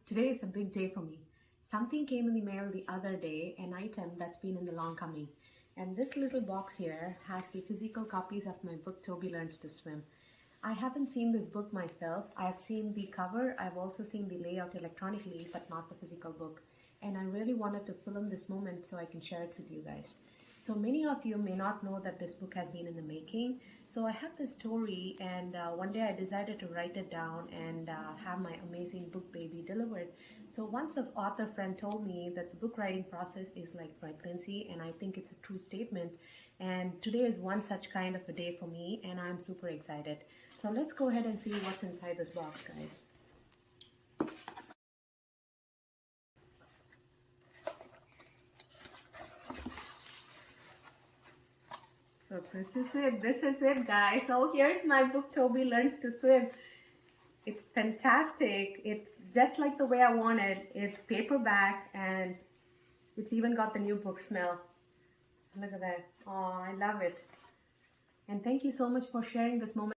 Today is a big day for me. Something came in the mail the other day, an item that's been in the long coming. And this little box here has the physical copies of my book, Toby Learns to Swim. I haven't seen this book myself. I've seen the cover, I've also seen the layout electronically, but not the physical book. And I really wanted to film this moment so I can share it with you guys. So many of you may not know that this book has been in the making. So I had this story, and one day I decided to write it down and have my amazing book baby delivered. So once an author friend told me that the book writing process is like pregnancy, and I think it's a true statement. And today is one such kind of a day for me, and I'm super excited. So let's go ahead and see what's inside this box, guys. So this is it guys. So here's my book, Toby Learns to Swim. It's fantastic. It's just like the way I want it. It's paperback and it's even got the new book smell. Look at that. Oh, I love it. And thank you so much for sharing this moment.